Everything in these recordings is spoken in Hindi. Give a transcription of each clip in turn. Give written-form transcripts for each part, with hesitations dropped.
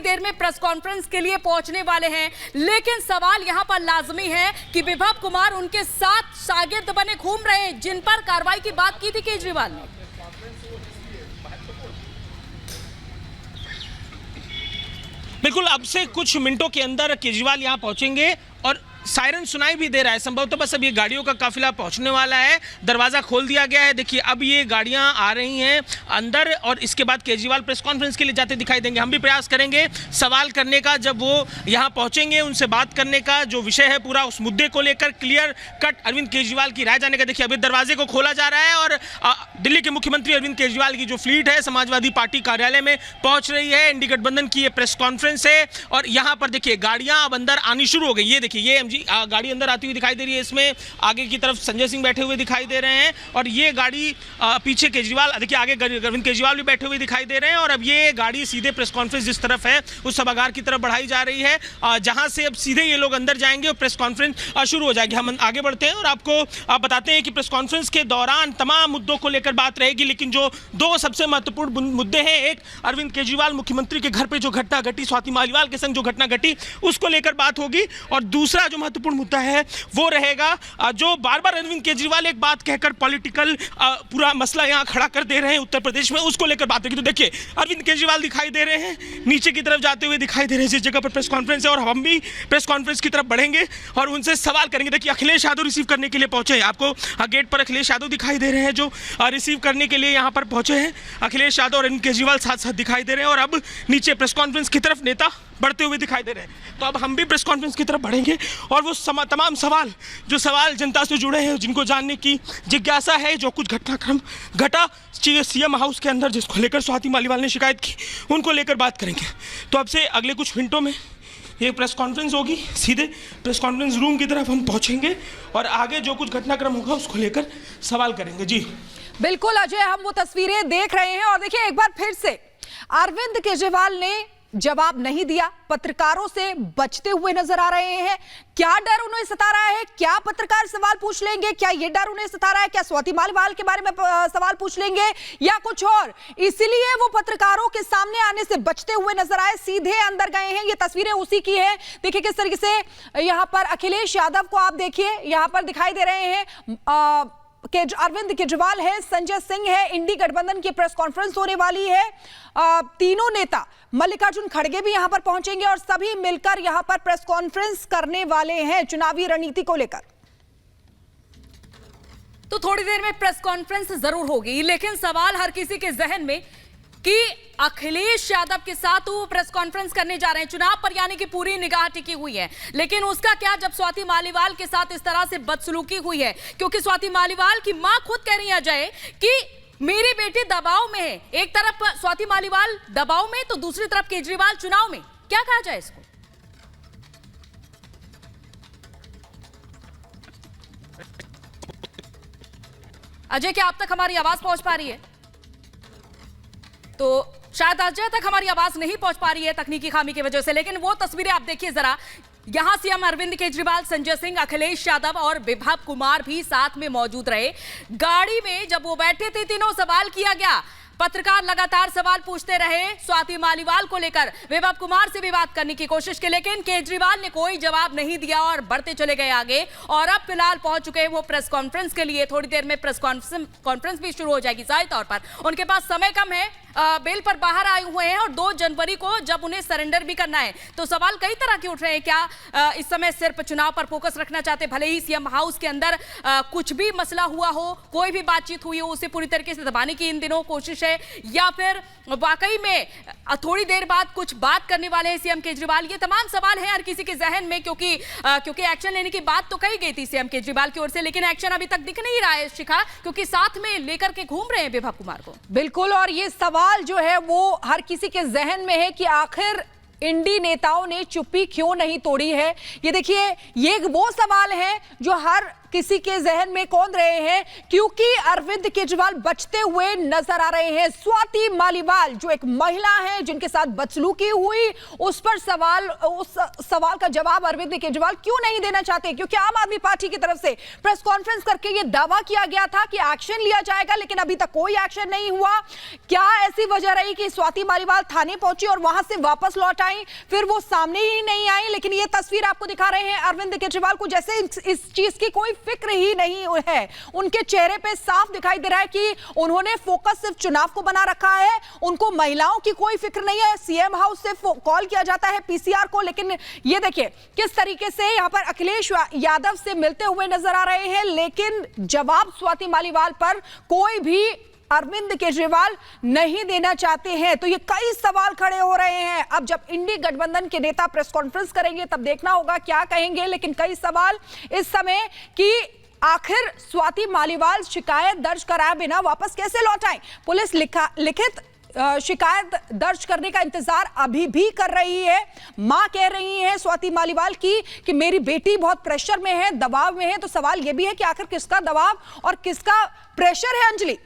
देर में प्रेस कॉन्फ्रेंस के लिए पहुंचने वाले हैं, लेकिन सवाल यहां पर लाजमी है कि विभव कुमार उनके साथ शागिर्द बने घूम रहे हैं जिन पर कार्रवाई की बात की थी केजरीवाल ने। बिल्कुल, अब से कुछ मिनटों के अंदर केजरीवाल यहां पहुंचेंगे और सायरन सुनाई भी दे रहा है। संभवतः बस अब ये गाड़ियों का काफिला पहुंचने वाला है, दरवाजा खोल दिया गया है। देखिए अब ये गाड़ियां आ रही हैं अंदर और इसके बाद केजरीवाल प्रेस कॉन्फ्रेंस के लिए जाते दिखाई देंगे। हम भी प्रयास करेंगे सवाल करने का, जब वो यहां पहुंचेंगे उनसे बात करने का, जो विषय है पूरा उस मुद्दे को लेकर क्लियर कट अरविंद केजरीवाल की राय जानने का। देखिए अभी दरवाजे को खोला जा रहा है और दिल्ली के मुख्यमंत्री अरविंद केजरीवाल की जो फ्लीट है समाजवादी पार्टी कार्यालय में पहुंच रही है। इंडी गठबंधन की ये प्रेस कॉन्फ्रेंस है और यहाँ पर देखिए गाड़ियां अब अंदर आनी शुरू हो गई। ये देखिए ये गाड़ी अंदर आती हुई दिखाई दे रही है। इसमें आगे की तरफ संजय सिंह बैठे हुए दिखाई दे रहे हैं और ये गाड़ी पीछे केजरीवाल, देखिए आगे अरविंद केजरीवाल भी बैठे हुए दिखाई दे रहे हैं। और अब ये गाड़ी सीधे प्रेस कॉन्फ्रेंस जिस तरफ है उस सभागार की तरफ बढ़ाई जा रही है, जहां से अब सीधे ये लोग अंदर जाएंगे और प्रेस कॉन्फ्रेंस शुरू हो जाएगी। हम आगे बढ़ते हैं और आपको बताते हैं कि प्रेस कॉन्फ्रेंस के दौरान तमाम मुद्दों को लेकर बात रहेगी, लेकिन जो दो सबसे महत्वपूर्ण मुद्दे हैं, एक अरविंद केजरीवाल मुख्यमंत्री के घर पर जो घटना घटी, स्वाति मालीवाल के संग जो घटना घटी उसको लेकर बात होगी, और दूसरा जो महत्वपूर्ण मुद्दा है वो रहेगा जो बार बार अरविंद केजरीवाल एक बात कहकर पॉलिटिकल पूरा मसला यहां खड़ा कर दे रहे हैं उत्तर प्रदेश में, उसको लेकर बात होगी। तो देखिए अरविंद केजरीवाल दिखाई दे रहे हैं, नीचे की तरफ जाते हुए दिखाई दे रहे हैं जिस जगह पर प्रेस कॉन्फ्रेंस है, और हम भी प्रेस कॉन्फ्रेंस की तरफ बढ़ेंगे और उनसे सवाल करेंगे। देखिए अखिलेश यादव रिसीव करने के लिए पहुंचे हैं, आपको गेट पर अखिलेश यादव दिखाई दे रहे हैं जो रिसीव करने के लिए यहाँ पर पहुंचे हैं। अखिलेश यादव और अरविंद केजरीवाल साथ साथ दिखाई दे रहे हैं और अब नीचे प्रेस कॉन्फ्रेंस की तरफ नेता बढ़ते हुए दिखाई दे रहे हैं। तो अब हम भी प्रेस कॉन्फ्रेंस की तरफ बढ़ेंगे और वो तमाम सवाल जनता से जुड़े हैं, जिनको जानने की जिज्ञासा है, जो कुछ घटनाक्रम घटा सीएम हाउस के अंदर जिसको लेकर स्वाति मालीवाल ने शिकायत की, उनको लेकर बात करेंगे। तो अब से अगले कुछ मिनटों में ये प्रेस कॉन्फ्रेंस होगी, सीधे प्रेस कॉन्फ्रेंस रूम की तरफ हम पहुंचेंगे और आगे जो कुछ घटनाक्रम होगा उसको लेकर सवाल करेंगे। जी बिल्कुल अजय, हम वो तस्वीरें देख रहे हैं और देखिए एक बार फिर से अरविंद केजरीवाल ने जवाब नहीं दिया, पत्रकारों से बचते हुए नजर आ रहे हैं। क्या डर उन्हें सता रहा है? क्या पत्रकार सवाल पूछ लेंगे? क्या ये डर उन्हें सता रहा है? क्या स्वाति मालीवाल के बारे में सवाल पूछ लेंगे या कुछ और? इसीलिए वो पत्रकारों के सामने आने से बचते हुए नजर आए, सीधे अंदर गए हैं। ये तस्वीरें उसी की है। देखिए किस तरीके से यहाँ पर अखिलेश यादव को आप देखिए यहाँ पर दिखाई दे रहे हैं। अरविंद केजरीवाल है, संजय सिंह है, इंडी गठबंधन की प्रेस कॉन्फ्रेंस होने वाली है। तीनों नेता मल्लिकार्जुन खड़गे भी यहां पर पहुंचेंगे और सभी मिलकर यहां पर प्रेस कॉन्फ्रेंस करने वाले हैं चुनावी रणनीति को लेकर। तो थोड़ी देर में प्रेस कॉन्फ्रेंस जरूर होगी, लेकिन सवाल हर किसी के जहन में कि अखिलेश यादव के साथ वो प्रेस कॉन्फ्रेंस करने जा रहे हैं, चुनाव पर यानी कि पूरी निगाह टिकी हुई है, लेकिन उसका क्या जब स्वाति मालीवाल के साथ इस तरह से बदसलूकी हुई है? क्योंकि स्वाति मालीवाल की मां खुद कह रही है अजय कि मेरी बेटी दबाव में है। एक तरफ स्वाति मालीवाल दबाव में तो दूसरी तरफ केजरीवाल चुनाव में। क्या कहा जाए इसको? अजय क्या आप तक हमारी आवाज पहुंच पा रही है? तो शायद अजय तक हमारी आवाज नहीं पहुंच पा रही है तकनीकी खामी की वजह से, लेकिन वो तस्वीरें आप देखिए जरा। यहां सीएम अरविंद केजरीवाल, संजय सिंह, अखिलेश यादव और विभव कुमार भी साथ में मौजूद रहे। गाड़ी में जब वो बैठे थे तीनों सवाल किया गया, पत्रकार लगातार सवाल पूछते रहे स्वाति मालीवाल को लेकर, विभव कुमार से भी बात करने की कोशिश की, लेकिन केजरीवाल ने कोई जवाब नहीं दिया और बढ़ते चले गए आगे। और अब फिलहाल पहुंच चुके हैं वो प्रेस कॉन्फ्रेंस के लिए। थोड़ी देर में प्रेस कॉन्फ्रेंस भी शुरू हो जाएगी। जाहिर तौर पर उनके पास समय कम है, बेल पर बाहर आए हुए हैं और 2 जनवरी को जब उन्हें सरेंडर भी करना है, तो सवाल कई तरह के उठ रहे हैं। क्या इस समय सिर्फ चुनाव पर फोकस रखना चाहते, भले ही सीएम हाउस के अंदर कुछ भी मसला हुआ हो, कोई भी बातचीत हुई हो, उसे पूरी तरीके से दबाने की इन दिनों कोशिश है, या फिर वाकई में थोड़ी देर बाद कुछ बात करने वाले हैं सीएम केजरीवाल? ये तमाम सवाल हैं हर किसी के जहन में, क्योंकि एक्शन लेने की बात तो कही गई थी सीएम केजरीवाल की ओर से, लेकिन एक्शन अभी तक दिख नहीं रहा है शिखा, क्योंकि साथ में लेकर के घूम रहे हैं विभव कुमार को। बिल्कुल, और ये सवाल जो है वो हर किसी के जहन में है कि आखिर इंडी नेताओं ने चुप्पी क्यों नहीं तोड़ी है। ये देखिए, ये वो सवाल है जो हर किसी के जहन में कौन रहे हैं, क्योंकि अरविंद केजरीवाल बचते हुए नजर आ रहे हैं। स्वाति मालीवाल जो एक महिला है जिनके साथ बदसलूकी हुई, उस पर उस सवाल का जवाब अरविंद केजरीवाल क्यों नहीं देना चाहते, क्योंकि आम आदमी पार्टी की तरफ से प्रेस कॉन्फ्रेंस करके यह दावा किया गया था कि एक्शन लिया जाएगा, लेकिन अभी तक कोई एक्शन नहीं हुआ। क्या ऐसी वजह रही कि स्वाति मालीवाल थाने पहुंची और वहां से वापस लौट आई, फिर वो सामने ही नहीं आई? लेकिन ये तस्वीर आपको दिखा रहे हैं अरविंद केजरीवाल को जैसे इस चीज की कोई फिक्र ही नहीं है। उनके चेहरे पे साफ दिखाई दे रहा है कि उन्होंने फोकस सिर्फ चुनाव को बना रखा है, उनको महिलाओं की कोई फिक्र नहीं है। सीएम हाउस से कॉल किया जाता है पीसीआर को, लेकिन ये देखिए किस तरीके से यहां पर अखिलेश यादव से मिलते हुए नजर आ रहे हैं, लेकिन जवाब स्वाति मालीवाल पर कोई भी अरविंद केजरीवाल नहीं देना चाहते हैं। तो ये कई सवाल खड़े हो रहे हैं। अब जब इंडी गठबंधन के नेता प्रेस कॉन्फ्रेंस करेंगे तब देखना होगा क्या कहेंगे, लेकिन कई सवाल इस समय कि आखिर स्वाति मालीवाल शिकायत दर्ज कराए बिना वापस कैसे लौट आए। पुलिस लिखित शिकायत दर्ज करने का इंतजार अभी भी कर रही है। मां कह रही है स्वाति मालीवाल की कि मेरी बेटी बहुत प्रेशर में है, दबाव में है। तो सवाल यह भी है कि आखिर किसका दबाव और किसका प्रेशर है अंजलि।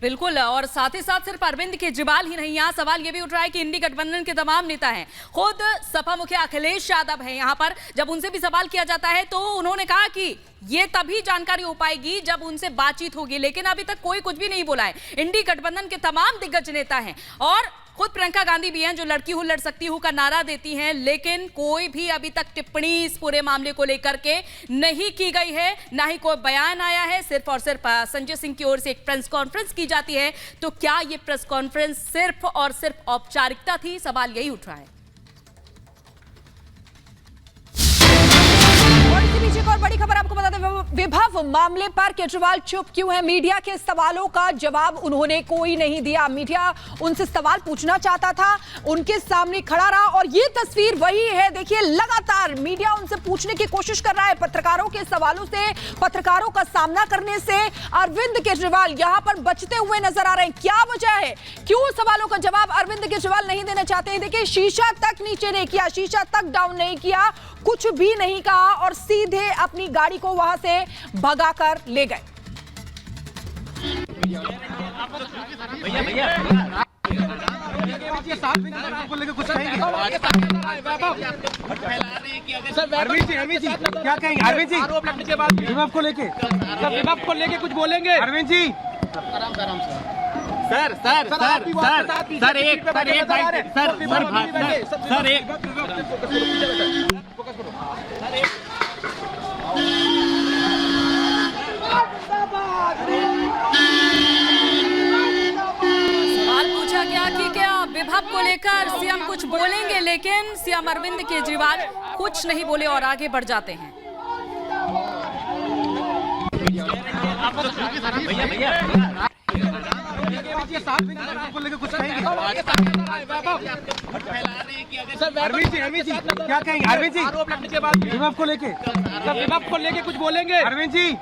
बिल्कुल, और साथ ही साथ सिर्फ अरविंद केजरीवाल ही नहीं, यहाँ सवाल ये भी उठ रहा है कि इंडी गठबंधन के तमाम नेता हैं, खुद सपा मुखिया अखिलेश यादव हैं यहाँ पर। जब उनसे भी सवाल किया जाता है तो उन्होंने कहा कि ये तभी जानकारी हो पाएगी जब उनसे बातचीत होगी, लेकिन अभी तक कोई कुछ भी नहीं बोला है। इंडी गठबंधन के तमाम दिग्गज नेता हैं और खुद प्रियंका गांधी भी हैं जो लड़की हूं लड़ सकती हूं का नारा देती हैं, लेकिन कोई भी अभी तक टिप्पणी इस पूरे मामले को लेकर के नहीं की गई है, ना ही कोई बयान आया है। सिर्फ और सिर्फ संजय सिंह की ओर से एक प्रेस कॉन्फ्रेंस की जाती है। तो क्या ये प्रेस कॉन्फ्रेंस सिर्फ और सिर्फ औपचारिकता थी? सवाल यही उठ रहा है। और इसी बीच एक और बड़ी खबर आपको बता दें, विभव मामले पर केजरीवाल चुप क्यों है? मीडिया के सवालों का जवाब उन्होंने कोई नहीं दिया। मीडिया उनसे सवाल पूछना चाहता था, उनके सामने खड़ा रहा और ये तस्वीर वही है। देखिए लगातार मीडिया उनसे पूछने की कोशिश कर रहा है, पत्रकारों के सवालों से, पत्रकारों का सामना करने से अरविंद केजरीवाल यहां पर बचते हुए नजर आ रहे हैं। क्या वजह है, क्यों सवालों का जवाब अरविंद केजरीवाल नहीं देना चाहते हैं? देखिए शीशा तक नीचे नहीं किया, शीशा तक डाउन नहीं किया, कुछ भी नहीं कहा और सीधे अपनी गाड़ी को वहां से भगाकर ले गए। अरविंद जी क्या कहेंगे? अरविंद जी आरोप लगने के बाद विभव को लेके कुछ बोलेंगे? अरविंद जी सवाल पूछा गया कि क्या विभव को लेकर सीएम कुछ बोलेंगे, लेकिन सीएम अरविंद केजरीवाल कुछ नहीं बोले और आगे बढ़ जाते हैं। अरविंद जी क्या कहेंगे? अरविंद जी आरोप लगने के बाद विभव को लेके कुछ बोलेंगे? अरविंद जी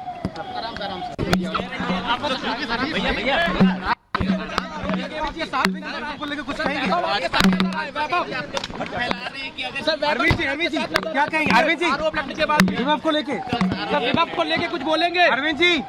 अरविंद जी क्या कहेंगे? अरविंद जी आरोप लगने के बाद विभव को लेके कुछ बोलेंगे? अरविंद जी